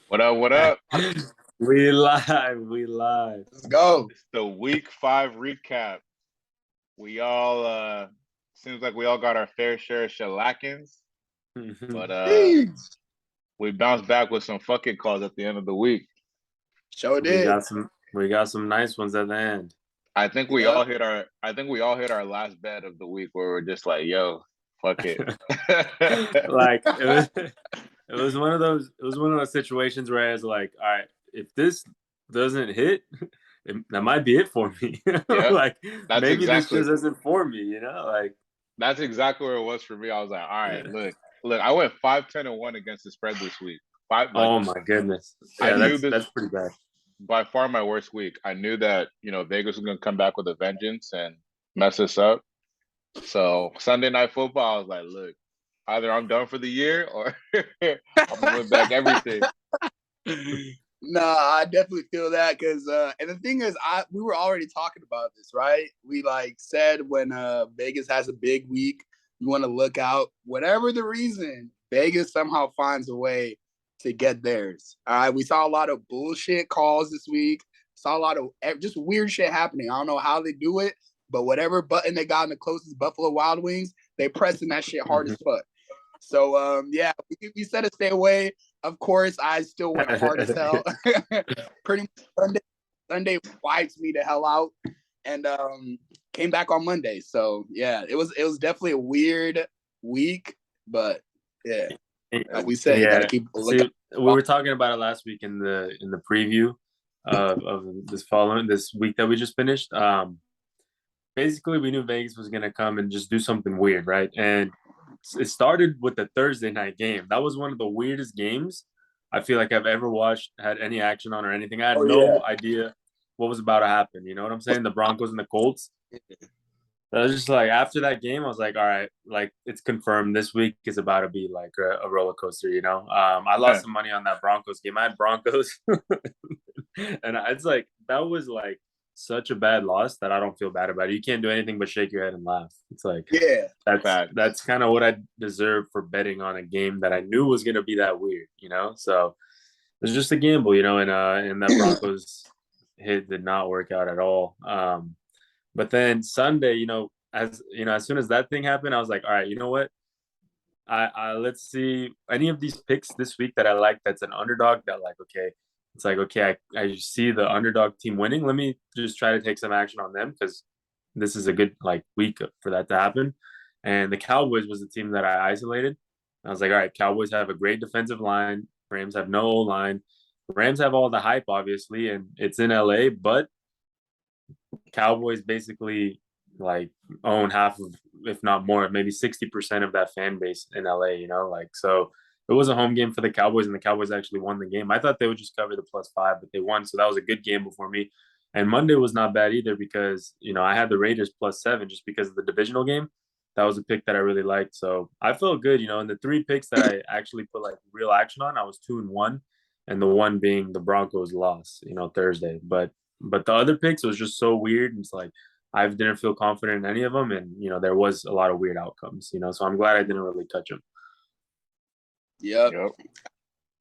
What up? What up? We live. We live. Let's go. It's the week 5 recap. We all seems like we all got our fair share of shellackings, but Jeez. we bounced back with some fucking calls at the end of the week. Sure We did. got some nice ones at the end. I think we Yeah. all hit our last bet of the week where we're just like, yo, fuck it. Like it was one of those situations where I was like, all right, if this doesn't hit, that might be it for me. Yeah, Like that's maybe this exactly just isn't for me, Like that's exactly where it was for me. I was like, all right, look, I went 5-10-1 against the spread this week. oh my goodness. I Yeah, knew that's pretty bad. by far my worst week. I knew that, Vegas was going to come back with a vengeance and mess us up. So Sunday Night Football, I was like, look, either I'm done for the year or I'm going to win back everything. Nah, I definitely feel that because, and the thing is, we were already talking about this, right? We said when Vegas has a big week, you want to look out. Whatever the reason, Vegas somehow finds a way to get theirs. All right, we saw a lot of bullshit calls this week. Saw a lot of just weird shit happening. I don't know how they do it, but whatever button they got in the closest Buffalo Wild Wings, they pressing that shit hard as fuck. So yeah, we said to stay away. Of course, I still went hard as hell. Pretty much Sunday wiped me the hell out, and came back on Monday. So yeah, it was definitely a weird week, but yeah. Like we said, you gotta keep looking. We were talking about it last week in the preview of this week that we just finished. Basically, we knew Vegas was gonna come and just do something weird, right? And it started with the Thursday night game. That was one of the weirdest games I feel like I've ever watched, had any action on or anything. I had no idea what was about to happen. You know what I'm saying? The Broncos and the Colts. I was just like, after that game, I was like, all right, like it's confirmed this week is about to be like a roller coaster, I lost some money on that Broncos game. I had Broncos. And it's like, that was like such a bad loss that I don't feel bad about it. You can't do anything but shake your head and laugh. It's like, yeah, that's kind of what I deserve for betting on a game that I knew was going to be that weird, So it's just a gamble, and that Broncos hit did not work out at all. But then Sunday, as soon as that thing happened, I was like, all right, you know what? Let's see any of these picks this week that I like. That's an underdog. That okay, it's like okay, I see the underdog team winning. Let me just try to take some action on them because this is a good week for that to happen. And the Cowboys was the team that I isolated. I was like, all right, Cowboys have a great defensive line. Rams have no line. Rams have all the hype, obviously, and it's in LA, but Cowboys basically own half of, if not more, maybe 60% of that fan base in LA, so it was a home game for the Cowboys and the Cowboys actually won the game. I thought they would just cover the +5, but they won. So that was a good gamble for me. And Monday was not bad either because, I had the Raiders +7 just because of the divisional game. That was a pick that I really liked. So I felt good, and the 3 picks that I actually put real action on, I was 2-1, and the one being the Broncos loss, Thursday. But the other picks was just so weird. And it's like, I didn't feel confident in any of them. And, there was a lot of weird outcomes, so I'm glad I didn't really touch them. Yep.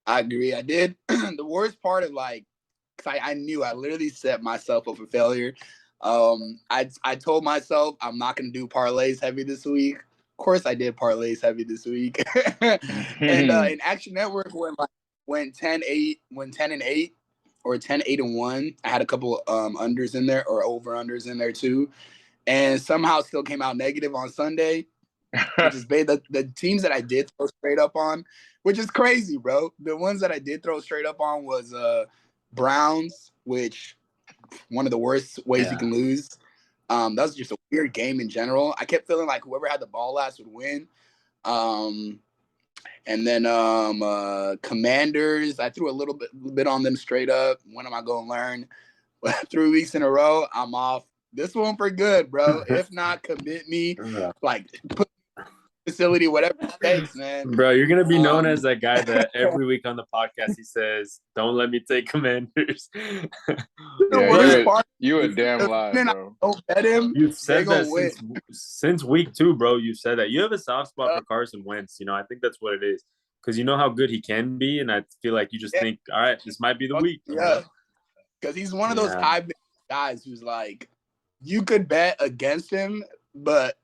I agree. I did. The worst part of cause I knew I literally set myself up for failure. I told myself I'm not going to do parlays heavy this week. Of course I did parlays heavy this week. And in Action Network went 10-8, went 10-8 or 10-8-1. I had a couple unders in there or over unders in there too. And somehow still came out negative on Sunday. Which is the teams that I did throw straight up on, which is crazy, bro. The ones that I did throw straight up on was Browns, which one of the worst ways you can lose. That was just a weird game in general. I kept feeling like whoever had the ball last would win. And then Commanders, I threw a little bit on them straight up. When am I going to learn? 3 weeks in a row, I'm off. This one for good, bro. If not, commit me. Put facility, whatever it takes, man. Bro, you're gonna be known as that guy that every week on the podcast he says, "Don't let me take Commanders." You a damn lie, bro. Don't bet him. You've said that since week 2, bro. You've said that you have a soft spot for Carson Wentz. I think that's what it is. because you know how good he can be, and I feel like you just think, all right, this might be the week. Yeah, because he's one of those guys who's like, you could bet against him, but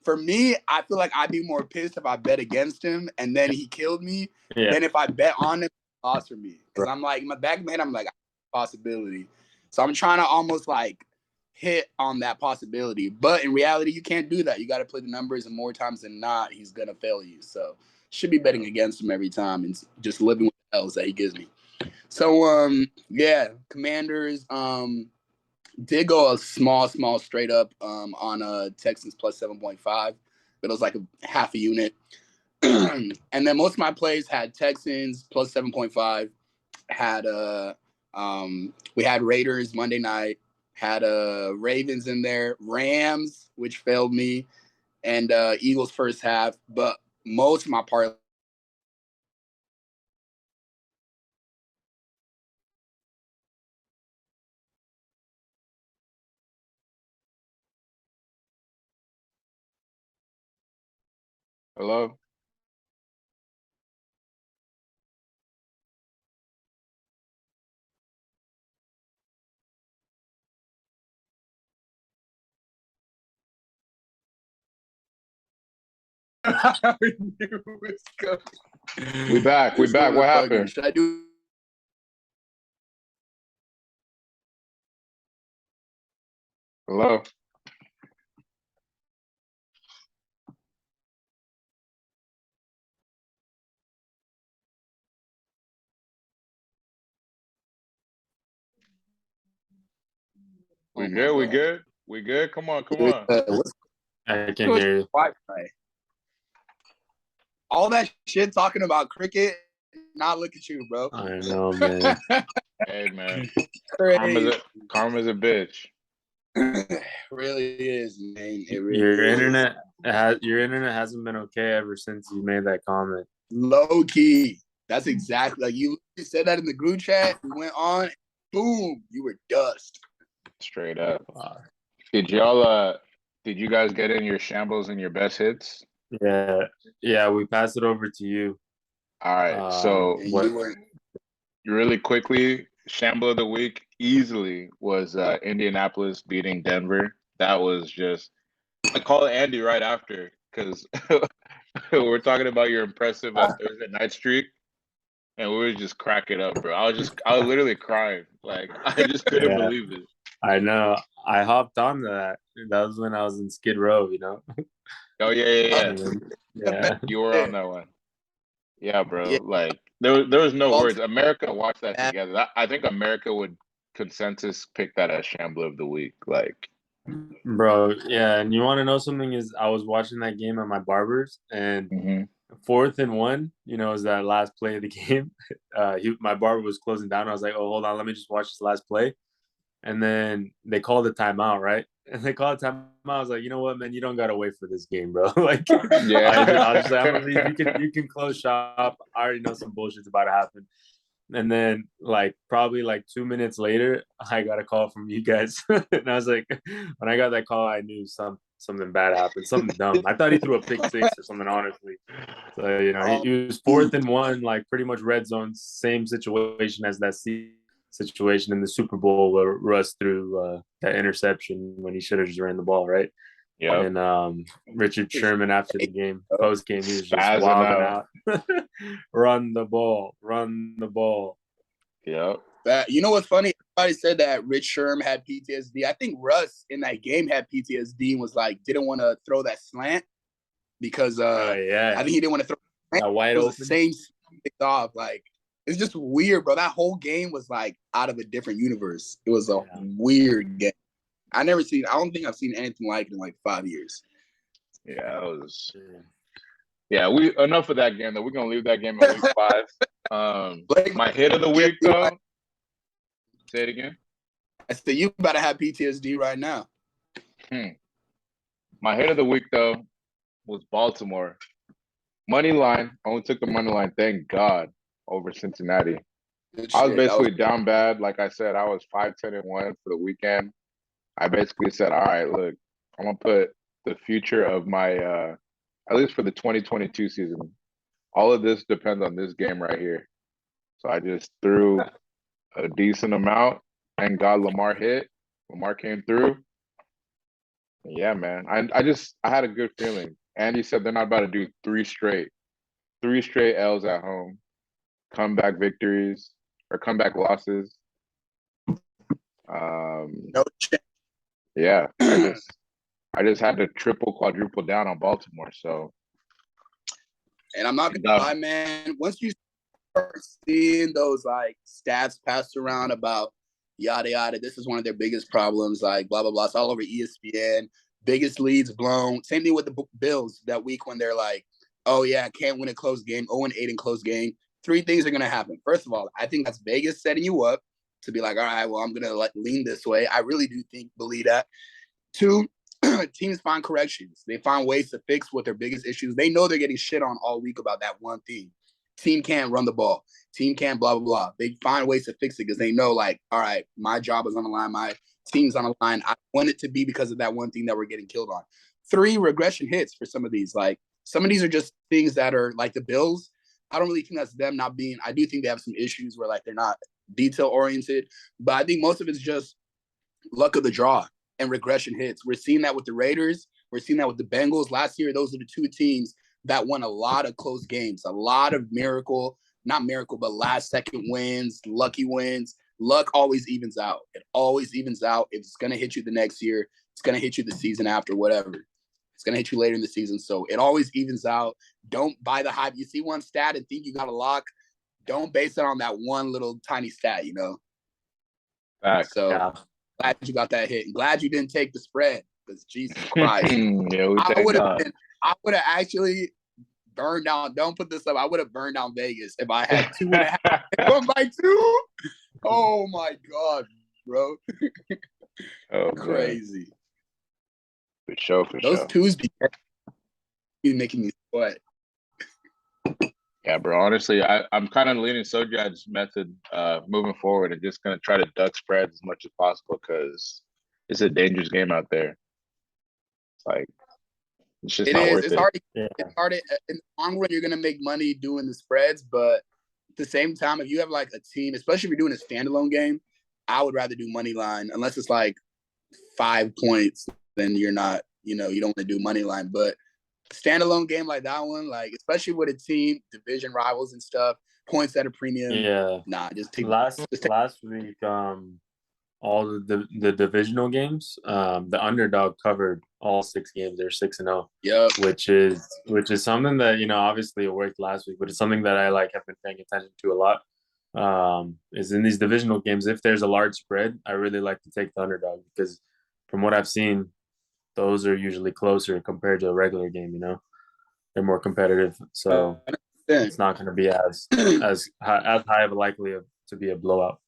for me, I feel like I'd be more pissed if I bet against him and then he killed me than if I bet on him, lost for me. Because I'm like, in my back of my head, I'm like, possibility. So I'm trying to almost like hit on that possibility. But in reality, you can't do that. You got to play the numbers, and more times than not, he's going to fail you. So should be betting against him every time and just living with the L's that he gives me. So, Commanders did go a small straight up on Texans plus 7.5, but it was like a half a unit. And then most of my plays had Texans plus 7.5, had we had Raiders Monday night, had Ravens in there, Rams, which failed me, and Eagles first half, but most of my parlay. Hello? We back. What happened? Should I do? Hello? We good? Come on. I can hear you. All that shit talking about cricket, not look at you, bro. I know, man. Hey, man. Crazy. Karma's a bitch. It really is, man. It really Your is. internet hasn't been okay ever since you made that comment. Low key. That's exactly like you said that in the group chat. We went on, boom, you were dust. Straight up. Did you guys get in your shambles and your best hits? Yeah, we passed it over to you. All right. So really quickly, Shamble of the week easily was Indianapolis beating Denver. That was just, I call Andy right after because we're talking about your impressive Thursday night streak, and we were just cracking up, bro. I was literally crying. Like I just couldn't believe it. I know. I hopped on that. That was when I was in Skid Row, you know. Oh yeah. You were on that one. Yeah, bro. Yeah. Like there was no words. America watched that together. I think America would consensus pick that as Shamble of the week. Like, bro, yeah. And you want to know something? Is I was watching that game at my barber's, and 4th and 1, you know, is that last play of the game. My barber was closing down. I was like, oh, hold on, let me just watch this last play. And then they called the timeout, right? And they called the timeout. I was like, you know what, man, you don't gotta wait for this game, bro. Like, I was just like, I'm gonna leave. You can close shop. I already know some bullshit's about to happen. And then, like, probably like 2 minutes later, I got a call from you guys, and I was like, when I got that call, I knew something bad happened, something dumb. I thought he threw a pick 6 or something, honestly. So you know, he was 4th and 1, like pretty much red zone, same situation as that situation in the Super Bowl where Russ threw that interception when he should have just ran the ball, right? Yeah. And Richard Sherman after the game, post game, he was just wilding out. Run the ball. Yeah. You know what's funny? Everybody said that Rich Sherman had PTSD. I think Russ in that game had PTSD and was like, didn't want to throw that slant because I think he didn't want to throw that wide open. The same picked off. Like, it's just weird, bro. That whole game was like out of a different universe. It was a weird game. I don't think I've seen anything like it in like 5 years. Yeah, it was. Yeah, enough of that game though. We're gonna leave that game in week 5. My hit of the week though. Say it again. I said you better have PTSD right now. My hit of the week though was Baltimore. Money line. Only took the money line, thank God, over Cincinnati. I was basically down bad. Like I said, I was 5-10-1 for the weekend. I basically said, all right, look, I'm gonna put the future of my at least for the 2022 season, all of this depends on this game right here. So I just threw a decent amount and got Lamar hit. Lamar came through. Yeah, man. I had a good feeling. Andy said they're not about to do three straight L's at home, comeback victories or comeback losses. No chance. Yeah, I just had to triple, quadruple down on Baltimore. So, and I'm not gonna lie, man. Once you start seeing those like stats passed around about yada yada, this is one of their biggest problems. Like blah blah blah. It's all over ESPN. Biggest leads blown. Same thing with the Bills that week when they're like, oh yeah, can't win a close game. 0-8 in close game. Three things are gonna happen. First of all, I think that's Vegas setting you up to be like, all right, well, I'm gonna lean this way. I really do believe that. Two, teams find corrections. They find ways to fix what their biggest issues. They know they're getting shit on all week about that one thing. Team can't run the ball. Team can't blah, blah, blah. They find ways to fix it because they know, like, all right, my job is on the line. My team's on the line. I want it to be because of that one thing that we're getting killed on. Three, regression hits for some of these. Like, some of these are just things that are like the Bills. I don't really think that's them not being – I do think they have some issues where, like, they're not detail-oriented. But I think most of it's just luck of the draw and regression hits. We're seeing that with the Raiders. We're seeing that with the Bengals. Last year, those are the two teams that won a lot of close games, a lot of not miracle, but last-second wins, lucky wins. Luck always evens out. It always evens out. If it's going to hit you the next year, it's going to hit you the season after, whatever. It's going to hit you later in the season. So it always evens out. Don't buy the hype. You see one stat and think you got a lock. Don't base it on that one little tiny stat, you know? So yeah. Glad you got that hit. And glad you didn't take the spread because Jesus Christ. I would have actually burned down. Don't put this up. I would have burned down Vegas if I had 2.5. 1-2. Oh my God, bro. Oh, crazy. For sure. Those twos be making me sweat. Yeah, bro. Honestly, I'm kind of leaning SOJAD's method moving forward and just going to try to duck spreads as much as possible because it's a dangerous game out there. Like, it's just not worth it. It's hard. In the long run, you're going to make money doing the spreads, but at the same time, if you have like a team, especially if you're doing a standalone game, I would rather do money line unless it's like 5 points. Then you're not, you don't want to do money line, but standalone game like that one, like especially with a team, division rivals and stuff, points at a premium. Yeah. Nah, just take last week, all the divisional games, the underdog covered all 6 games. They're 6-0. Yep. Which is something that, obviously it worked last week, but it's something that I have been paying attention to a lot. Is in these divisional games, if there's a large spread, I really like to take the underdog because from what I've seen, those are usually closer compared to a regular game, They're more competitive. So it's not going to be as high of a likelihood to be a blowout.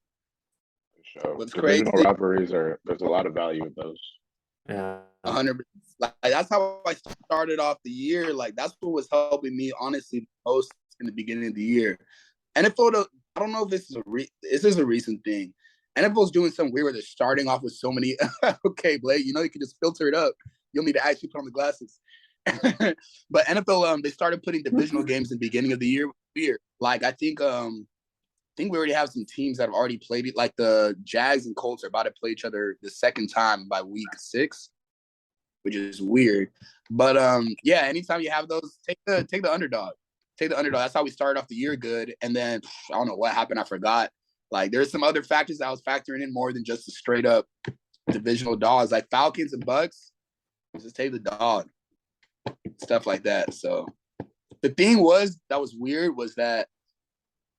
So what's crazy? Rivalries there's a lot of value in those. Yeah. 100%. Like, that's how I started off the year. Like, that's what was helping me, honestly, most in the beginning of the year. NFL, I don't know if this is a recent thing. NFL's doing something weird where they're starting off with so many. Okay, Blake, you can just filter it up. You'll need to actually put on the glasses. But NFL, they started putting divisional games in the beginning of the year. Weird. Like, I think we already have some teams that have already played it. Like the Jags and Colts are about to play each other the second time by week 6, which is weird. But yeah, anytime you have those, take the underdog. Take the underdog. That's how we started off the year good. And then I don't know what happened. I forgot. Like, there's some other factors that I was factoring in more than just the straight up divisional dogs. Like Falcons and Bucks, just take the dog. Stuff like that. So the thing that was weird was that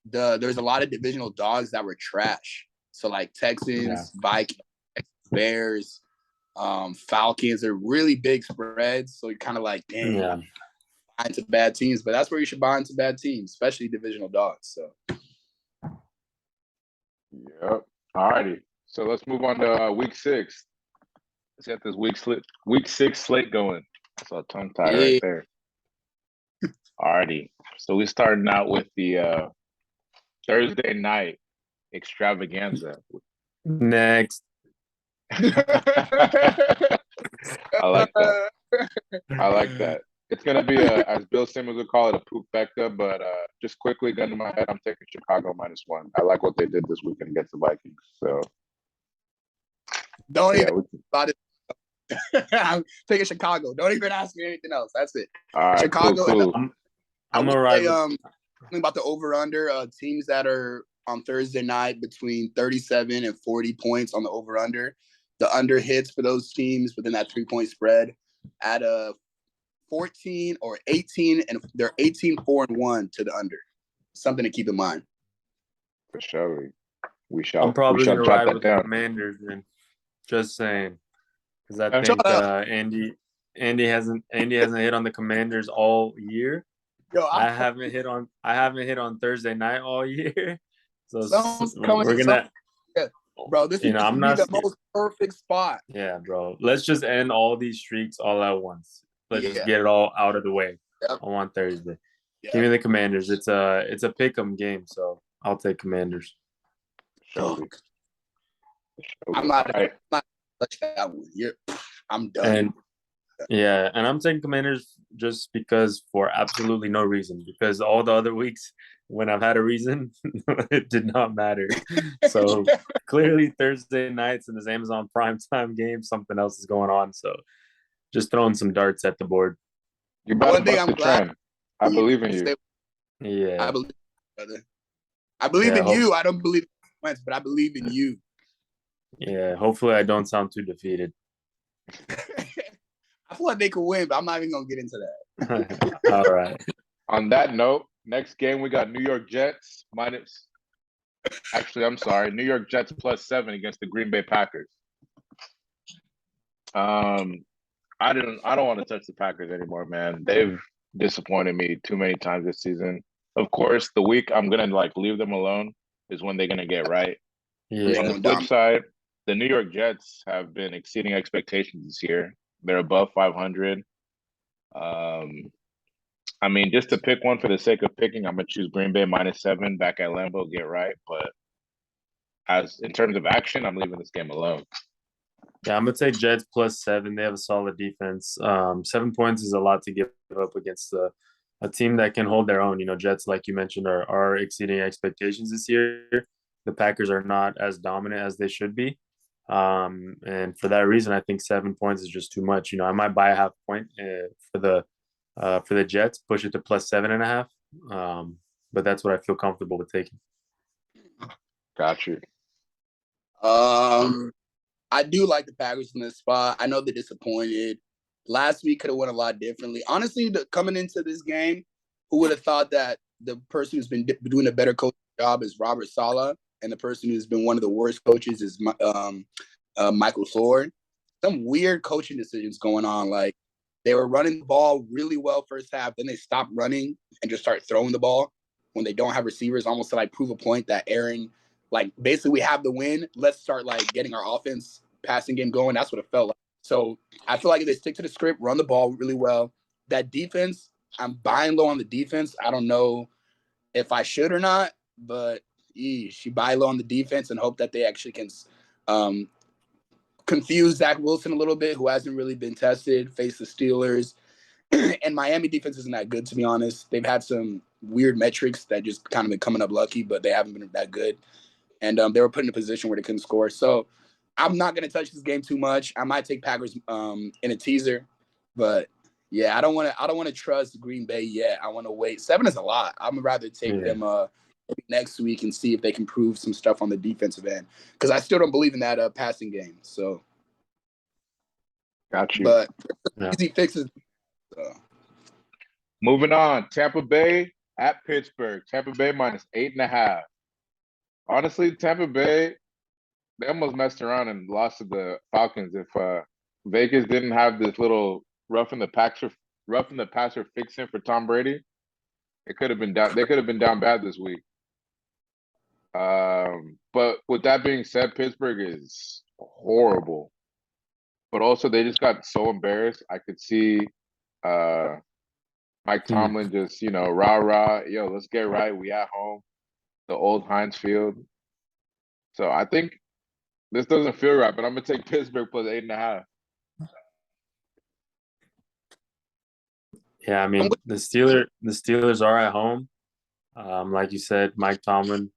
there's a lot of divisional dogs that were trash. So like Texans, Vikings, Bears, Falcons are really big spreads. So you're kind of like, dang, buy into bad teams. But that's where you should buy into bad teams, especially divisional dogs. So. Yep. All righty. So let's move on to week 6. Let's get this week 6 slate going. I saw a tongue tie right there. All righty. So we're starting out with the Thursday night extravaganza. Next. I like that. It's gonna be a, as Bill Simmons would call it, a poop vector. But just quickly, gun to my head, I'm taking Chicago -1. I like what they did this weekend against the Vikings. So Don't yeah, even about it. I'm taking Chicago. Don't even ask me anything else. That's it. all right, Chicago. cool. I'm gonna ride with something about the over/under teams that are on Thursday night between 37 and 40 points on the over/under. The under hits for those teams within that 3-point spread at a 14 or 18, and they're 18-4-1 to the under. Something to keep in mind. For sure, we I'm shall probably gonna jot ride that with the down. Commanders, man. Just saying, because I Shut think up. Andy hasn't hit on the Commanders all year. Yo, I haven't hit on Thursday night all year. So someone's coming. we're gonna, Bro, this you know, I'm would be not the scared. most perfect spot. Yeah, bro. Let's just end all these streaks all at once. Let's just Yeah. get it all out of the way Yep. on Thursday. Yeah. Give me the Commanders. It's a pick 'em game, so I'll take Commanders. Dog. I'm not touch that one. I'm done. And yeah, and I'm taking Commanders just because for absolutely no reason. Because all the other weeks when I've had a reason, it did not matter. So clearly Thursday nights in this Amazon primetime game, something else is going on. So just throwing some darts at the board. You're about to One thing bust I'm the trend. I believe in you. Yeah. I believe, brother. I believe in you. I don't believe in Wentz, but I believe in you. Yeah, hopefully I don't sound too defeated. I feel like they could win, but I'm not even gonna get into that. All right. On that note, next game we got New York Jets minus. Actually, I'm sorry, New York Jets +7 against the Green Bay Packers. I don't want to touch the Packers anymore, man. They've disappointed me too many times this season. Of course, the week I'm gonna leave them alone is when they're gonna get right. Yeah. On the flip side, the New York Jets have been exceeding expectations this year. They're above 500. I mean, just to pick one for the sake of picking, I'm gonna choose Green Bay -7 back at Lambeau, get right. But as in terms of action, I'm leaving this game alone. Yeah, I'm gonna take Jets +7. They have a solid defense. 7 points is a lot to give up against a team that can hold their own. You know, Jets, like you mentioned, are exceeding expectations this year. The Packers are not as dominant as they should be. And for that reason, I think 7 points is just too much. You know, I might buy a half point for the Jets, push it to +7.5. But that's what I feel comfortable with taking. Got you. I do like the Packers in this spot. I know they're disappointed. Last week could have went a lot differently. Honestly, coming into this game, who would have thought that the person who's been doing a better coaching job is Robert Saleh, and the person who's been one of the worst coaches is Michael Ford. Some weird coaching decisions going on. Like, they were running the ball really well first half, then they stopped running and just start throwing the ball when they don't have receivers, almost to like prove a point that Aaron, like, basically we have the win. Let's start like getting our offense passing game going. That's what it felt like. So I feel like if they stick to the script, run the ball really well. That defense, I'm buying low on the defense. I don't know if I should or not, but you buy low on the defense and hope that they actually can confuse Zach Wilson a little bit, who hasn't really been tested, face the Steelers. And Miami defense isn't that good, to be honest. They've had some weird metrics that just kind of been coming up lucky, but they haven't been that good. And they were put in a position where they couldn't score. So I'm not going to touch this game too much. I might take Packers in a teaser, but yeah, I don't want to trust Green Bay yet. I want to wait. 7 is a lot. I'm rather take them next week and see if they can prove some stuff on the defensive end, because I still don't believe in that passing game. So, got you. But easy fixes. So. Moving on, Tampa Bay at Pittsburgh. Tampa Bay -8.5. Honestly, Tampa Bay, they almost messed around and lost to the Falcons. If Vegas didn't have this little roughing the passer fixing for Tom Brady, it could have been down. They could have been down bad this week. But with that being said, Pittsburgh is horrible. But also, they just got so embarrassed. I could see Mike Tomlin just, rah, yo, let's get right. We at home, the old Heinz Field. So I think this doesn't feel right, but I'm going to take Pittsburgh +8.5. Yeah, I mean the Steelers are at home. Like you said, Mike Tomlin,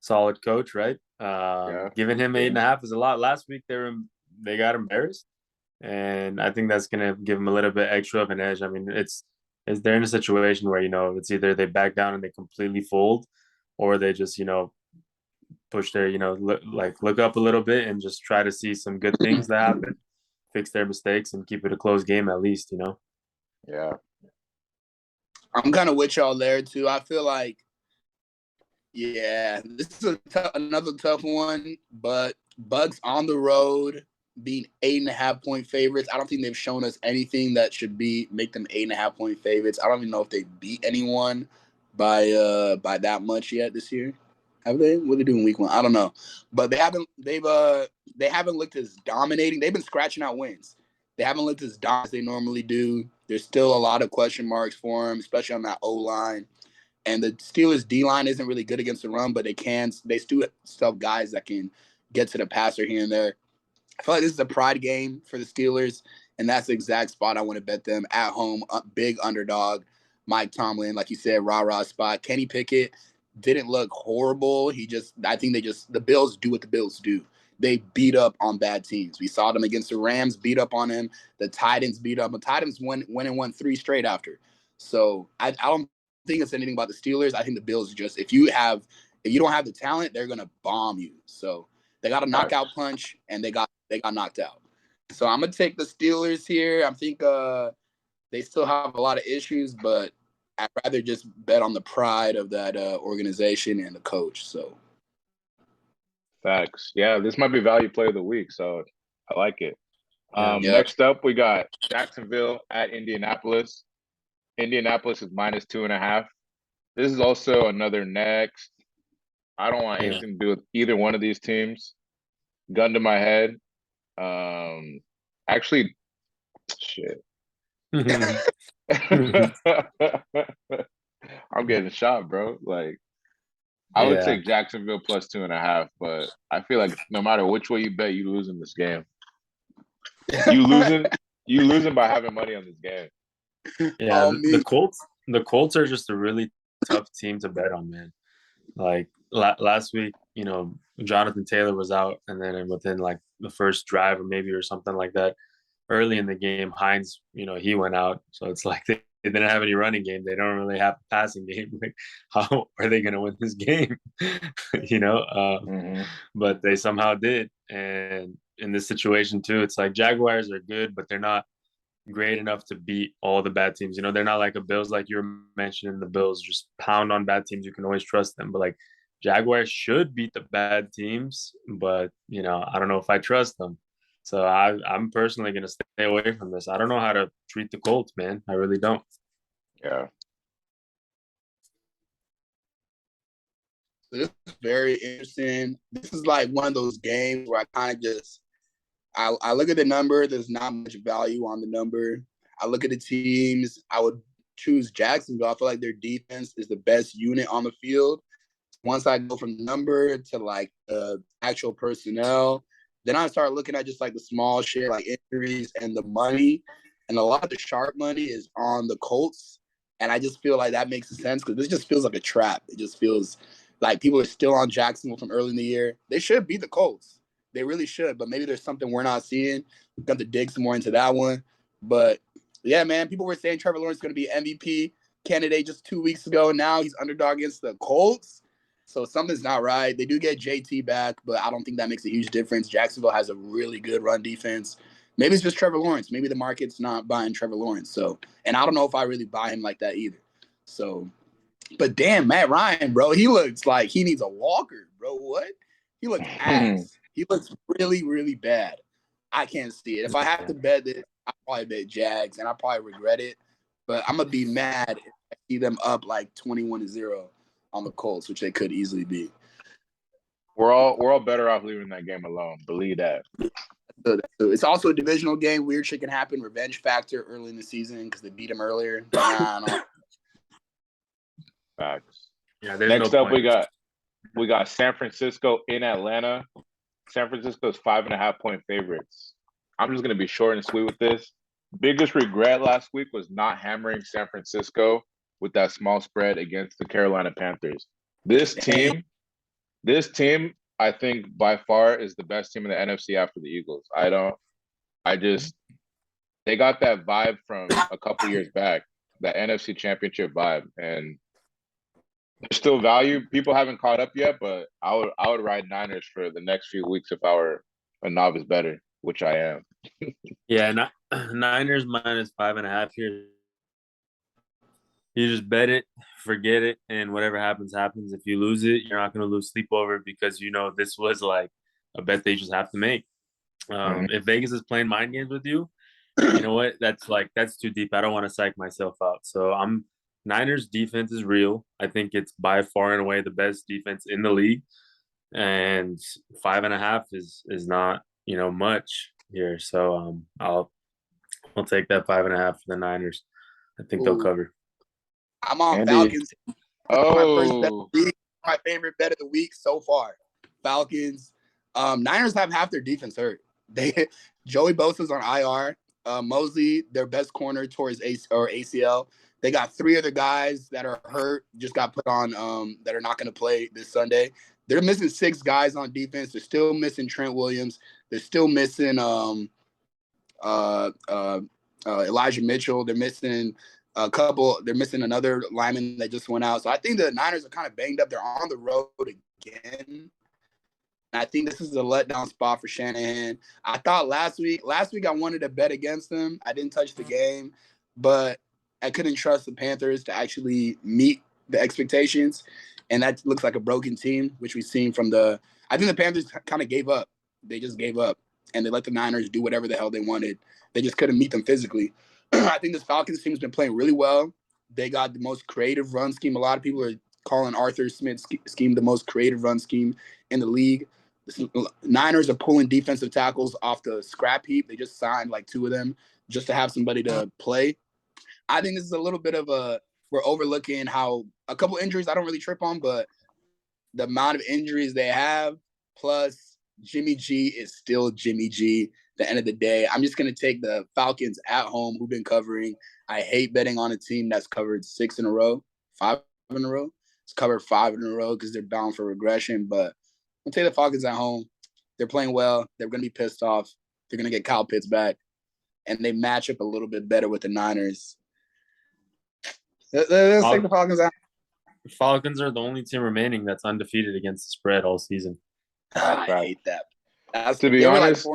solid coach, right? Yeah. Giving him 8.5 is a lot. Last week they got embarrassed, and I think that's gonna give them a little bit extra of an edge. I mean, it's they're in a situation where it's either they back down and they completely fold, or they just push their look up a little bit and just try to see some good things that happen, fix their mistakes, and keep it a close game at least. Yeah. I'm kind of with y'all there too. I feel like, yeah, this is another tough one, but Bucks on the road being 8.5 point favorites. I don't think they've shown us anything that should make them 8.5 point favorites. I don't even know if they beat anyone by that much yet this year. Have they? What are they doing week 1? I don't know, but they haven't looked as dominating. They've been scratching out wins. They haven't looked as dominant as they normally do. There's still a lot of question marks for them, especially on that O line. And the Steelers' D line isn't really good against the run, but they still have guys that can get to the passer here and there. I feel like this is a pride game for the Steelers, and that's the exact spot I want to bet them at home. Big underdog, Mike Tomlin, like you said, rah spot. Kenny Pickett didn't look horrible. I think the Bills do what the Bills do. They beat up on bad teams. We saw them against the Rams, beat up on them. The Titans beat up. The Titans went and won 3 straight after. So I don't think it's anything about the Steelers. I think the Bills if you don't have the talent, they're gonna bomb you. So they got a knockout punch and they got knocked out. So I'm gonna take the Steelers here. I think they still have a lot of issues, but I'd rather just bet on the pride of that organization and the coach. So Facts. Yeah, this might be value play of the week, so I like it. Yeah. Next up, we got Jacksonville at Indianapolis. Indianapolis is -2.5. This is also another next. I don't want anything to do with either one of these teams. Gun to my head. Actually, shit. I'm getting shot, bro. Like, I would take Jacksonville +2.5, but I feel like no matter which way you bet, you losing this game. You losing by having money on this game. Yeah, the Colts are just a really tough team to bet on, man. Like last week, Jonathan Taylor was out, and then within like the first drive or something like that, early in the game, Hines, he went out. So it's like they didn't have any running game. They don't really have a passing game. Like, how are they going to win this game? But they somehow did. And in this situation too, it's like Jaguars are good, but they're not great enough to beat all the bad teams. They're not like a Bills, like you were mentioning. The Bills just pound on bad teams. You can always trust them. But like Jaguars should beat the bad teams, but I don't know if I trust them. So I'm personally going to stay away from this. I don't know how to treat the Colts, man. I really don't. Yeah. This is very interesting. This is like one of those games where I kind of just I look at the number. There's not much value on the number. I look at the teams. I would choose Jacksonville. I feel like their defense is the best unit on the field. Once I go from number to like the actual personnel, then I start looking at just like the small shit, like injuries and the money. And a lot of the sharp money is on the Colts. And I just feel like that makes sense because this just feels like a trap. It just feels like people are still on Jacksonville from early in the year. They should beat the Colts. They really should, but maybe there's something we're not seeing. We've got to dig some more into that one. But yeah, man, people were saying Trevor Lawrence is going to be MVP candidate just 2 weeks ago. And now he's underdog against the Colts. So something's not right. They do get JT back, but I don't think that makes a huge difference. Jacksonville has a really good run defense. Maybe it's just Trevor Lawrence. Maybe the market's not buying Trevor Lawrence. So, and I don't know if I really buy him like that either. So, but damn, Matt Ryan, bro, he looks like he needs a walker, bro. What? He looks ass. He looks really, really bad. I can't see it. If I have to bet it, I'll probably bet Jags, and I probably regret it. But I'm gonna be mad if I see them up like 21-0 on the Colts, which they could easily be. We're all better off leaving that game alone. Believe that. So it's also a divisional game. Weird shit can happen. Revenge factor early in the season because they beat them earlier. Nah. Facts. Yeah. Next up, we got San Francisco in Atlanta. San Francisco's 5.5 point favorites. I'm just gonna be short and sweet with this. biggest regret last week was not hammering San Francisco with that small spread against the Carolina Panthers. This team, I think by far is the best team in the NFC after the Eagles. They got that vibe from a couple years back, that NFC Championship vibe, and there's still value. People haven't caught up yet, but I would ride Niners for the next few weeks if I were a novice bettor, which I am. Yeah, Niners minus 5.5 here. You just bet it, forget it, and whatever happens, happens. If you lose it, you're not going to lose sleep over it because you know this was like a bet they just have to make. If Vegas is playing mind games with you, you know what? That's too deep. I don't want to psych myself out. So Niners defense is real. I think it's by far and away the best defense in the league. And 5.5 is not, much here. So I'll take that 5.5 for the Niners. I think they'll cover. I'm on Andy. Falcons. My first bet Oh, of the week. My favorite bet of the week so far. Falcons. Niners have half their defense hurt. Joey Bosa's on IR. Mosley, their best corner, tore his ACL. They got 3 other guys that are hurt, just got put on that are not going to play this Sunday. They're missing 6 guys on defense. They're still missing Trent Williams. They're still missing Elijah Mitchell. They're missing a couple. They're missing another lineman that just went out. So I think the Niners are kind of banged up. They're on the road again. And I think this is a letdown spot for Shanahan. I thought last week I wanted to bet against them. I didn't touch the game, but I couldn't trust the Panthers to actually meet the expectations. And that looks like a broken team, which we've seen from I think the Panthers kind of gave up. They just gave up, and they let the Niners do whatever the hell they wanted. They just couldn't meet them physically. I think this Falcons team has been playing really well. They got the most creative run scheme. A lot of people are calling Arthur Smith's scheme the most creative run scheme in the league. The Niners are pulling defensive tackles off the scrap heap. They just signed like 2 of them just to have somebody to play. I think this is a little bit of we're overlooking how a couple injuries I don't really trip on, but the amount of injuries they have, plus Jimmy G is still Jimmy G. At the end of the day, I'm just going to take the Falcons at home who've been covering. I hate betting on a team that's covered 6 in a row, 5 in a row. It's covered 5 in a row because they're bound for regression, but I'll take the Falcons at home. They're playing well. They're going to be pissed off. They're going to get Kyle Pitts back, and they match up a little bit better with the Niners. Let's take the Falcons out. Falcons are the only team remaining that's undefeated against the spread all season. I hate that. To be honest,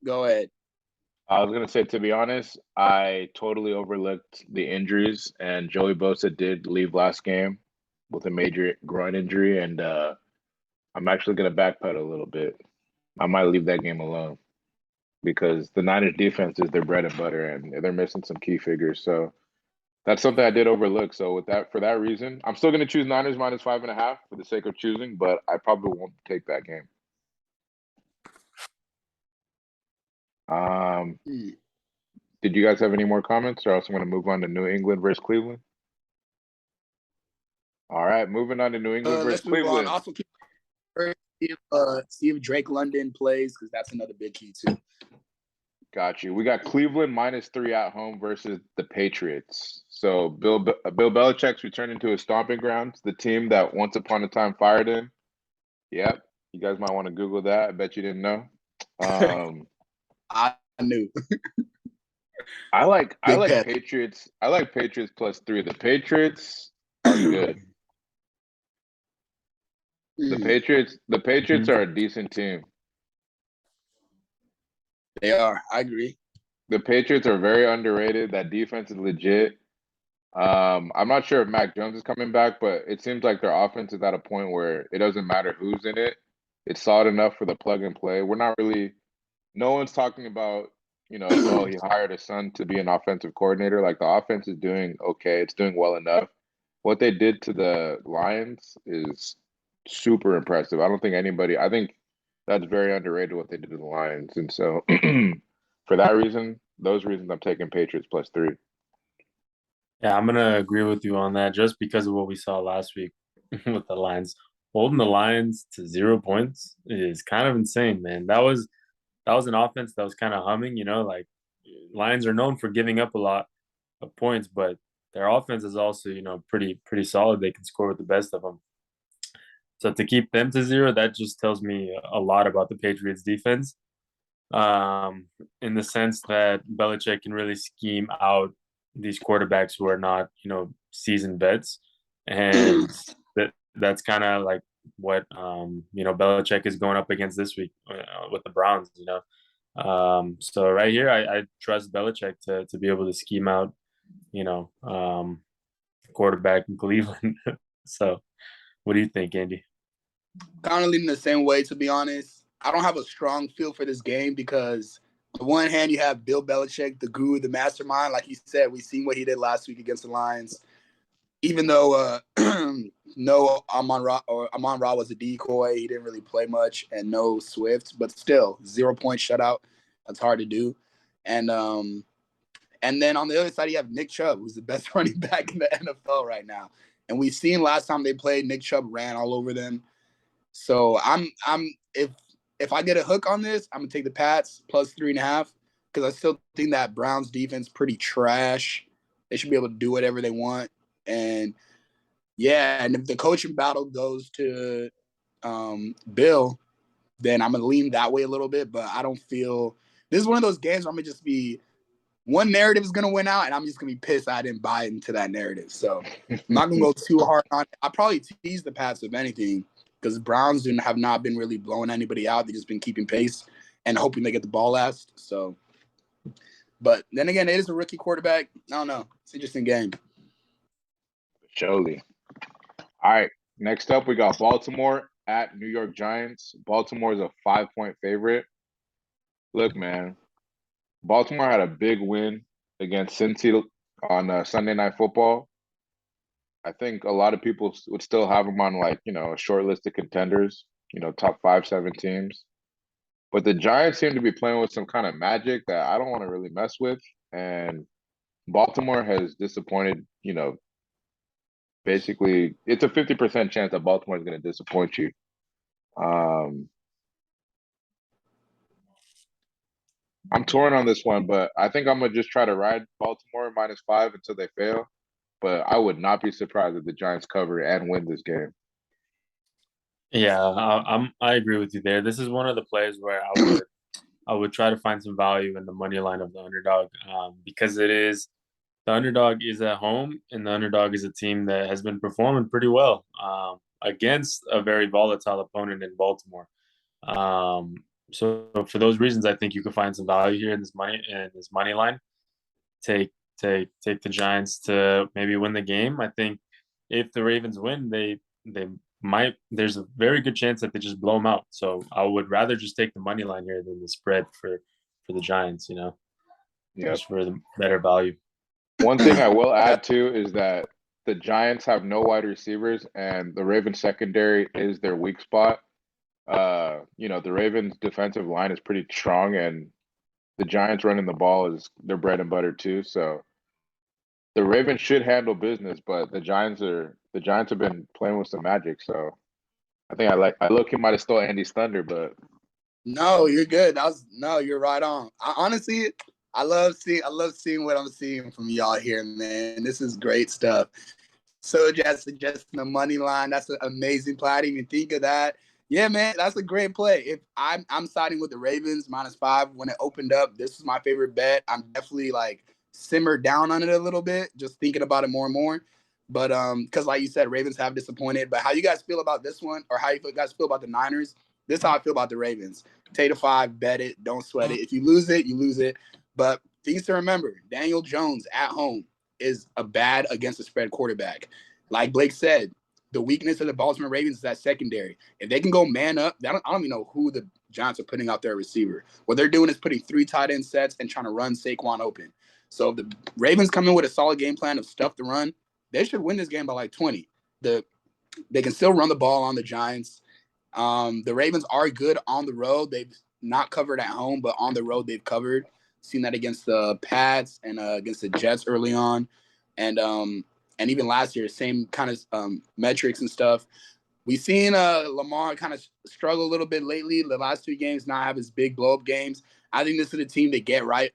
go ahead. I was gonna say, to be honest, I totally overlooked the injuries, and Joey Bosa did leave last game with a major groin injury, and I'm actually gonna backpedal a little bit. I might leave that game alone because the Niners defense is their bread and butter, and they're missing some key figures. So that's something I did overlook. So for that reason, I'm still gonna choose Niners minus 5.5 for the sake of choosing, but I probably won't take that game. Did you guys have any more comments, or else I'm gonna move on to New England versus Cleveland? All right, moving on to New England versus Cleveland. Also, see if Drake London plays, because that's another big key too. Got you. We got Cleveland minus 3 at home versus the Patriots. So Bill Belichick's returning to his stomping grounds, the team that once upon a time fired him. Yep, you guys might want to Google that. I bet you didn't know. I knew. I like Patriots. I like Patriots plus 3. The Patriots are good. The Patriots are a decent team. They are. I agree. The Patriots are very underrated. That defense is legit. I'm not sure if Mac Jones is coming back, but it seems like their offense is at a point where it doesn't matter who's in it. It's solid enough for the plug and play. No one's talking about, oh, he hired his son to be an offensive coordinator. Like, the offense is doing okay. It's doing well enough. What they did to the Lions is super impressive. I think that's very underrated what they did to the Lions. And so for those reasons, I'm taking Patriots plus 3. Yeah, I'm going to agree with you on that just because of what we saw last week with the Lions. Holding the Lions to 0 points is kind of insane, man. That was that was an offense that was kind of humming. Like Lions are known for giving up a lot of points, but their offense is also pretty solid. They can score with the best of them. So to keep them to 0, that just tells me a lot about the Patriots defense. In the sense that Belichick can really scheme out these quarterbacks who are not, seasoned vets, and that's kind of like what Belichick is going up against this week with the Browns. So right here, I trust Belichick to be able to scheme out, quarterback in Cleveland. So, what do you think, Andy? Kind of leaning the same way, to be honest. I don't have a strong feel for this game because on the one hand, you have Bill Belichick, the guru, the mastermind. Like you said, we've seen what he did last week against the Lions. Even though no Amon-Ra was a decoy, he didn't really play much, and no Swift, but still 0-point shutout. That's hard to do. And then on the other side, you have Nick Chubb, who's the best running back in the NFL right now. And we've seen last time they played, Nick Chubb ran all over them. So if I get a hook on this, I'm gonna take the Pats plus 3.5 because I still think that Browns defense pretty trash. They should be able to do whatever they want. And yeah, and if the coaching battle goes to Bill, then I'm gonna lean that way a little bit. But I don't feel this is one of those games where I'm gonna just be one narrative is gonna win out, and I'm just gonna be pissed I didn't buy into that narrative. So I'm not gonna go too hard on it. I probably tease the Pats if anything, because Browns have not been really blowing anybody out. They've just been keeping pace and hoping they get the ball last. So, but then again, it is a rookie quarterback. I don't know. It's an interesting game. Surely. All right. Next up, we got Baltimore at New York Giants. Baltimore is a 5-point favorite. Look, man, Baltimore had a big win against Cincy on Sunday Night Football. I think a lot of people would still have them on a short list of contenders, top 5-7 teams. But the Giants seem to be playing with some kind of magic that I don't want to really mess with. And Baltimore has disappointed, basically it's a 50% chance that Baltimore is going to disappoint you. I'm torn on this one, but I think I'm going to just try to ride Baltimore -5 until they fail. But I would not be surprised if the Giants cover and win this game. Yeah, I agree with you there. This is one of the plays where I would try to find some value in the money line of the underdog, because the underdog is at home, and the underdog is a team that has been performing pretty well against a very volatile opponent in Baltimore. So for those reasons, I think you can find some value here in this money line. Take the Giants to maybe win the game. I think if the Ravens win, they might. There's a very good chance that they just blow them out. So I would rather just take the money line here than the spread for the Giants. Just for the better value. One thing I will add too is that the Giants have no wide receivers, and the Ravens secondary is their weak spot. The Ravens defensive line is pretty strong, and the Giants running the ball is their bread and butter too. So the Ravens should handle business, but the Giants have been playing with some magic. So I think I look, he might have stole Andy's thunder, but no, you're good. You're right on. Honestly, I love seeing what I'm seeing from y'all here, man. This is great stuff. So just suggesting the money line, that's an amazing play. I didn't even think of that. Yeah, man, that's a great play. If I'm siding with the Ravens -5 when it opened up, this is my favorite bet. I'm definitely simmered down on it a little bit, just thinking about it more and more. But because like you said, Ravens have disappointed. But how you guys feel about this one, or how you guys feel about the Niners? This is how I feel about the Ravens. Take the 5, bet it, don't sweat it. If you lose it, you lose it. But things to remember: Daniel Jones at home is a bad against the spread quarterback. Like Blake said, the weakness of the Baltimore Ravens is that secondary. If they can go man up, I don't even know who the Giants are putting out their receiver. What they're doing is putting 3 tight end sets and trying to run Saquon open. So if the Ravens come in with a solid game plan of stuff to run, they should win this game by 20. They can still run the ball on the Giants. The Ravens are good on the road. They've not covered at home, but on the road they've covered. Seen that against the Pats and against the Jets early on. And even last year, same kind of metrics and stuff. we've seen Lamar kind of struggle a little bit lately. The last 2 games not have his big blow up games. I think this is a team they get right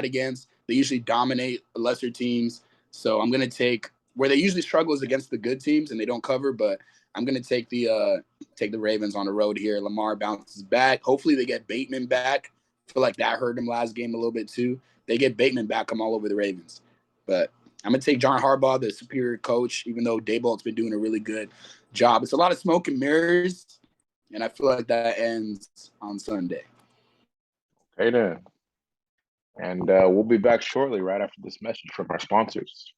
against. They usually dominate lesser teams. So I'm gonna take where they usually struggle is against the good teams and they don't cover, but I'm gonna take the Ravens on the road here. Lamar bounces back. Hopefully they get Bateman back. I feel like that hurt him last game a little bit too. They get Bateman back, I'm all over the Ravens. But I'm gonna take John Harbaugh, the superior coach, even though Daybolt's been doing a really good job. It's a lot of smoke and mirrors, and I feel like that ends on Sunday. Okay then. And we'll be back shortly, right after this message from our sponsors.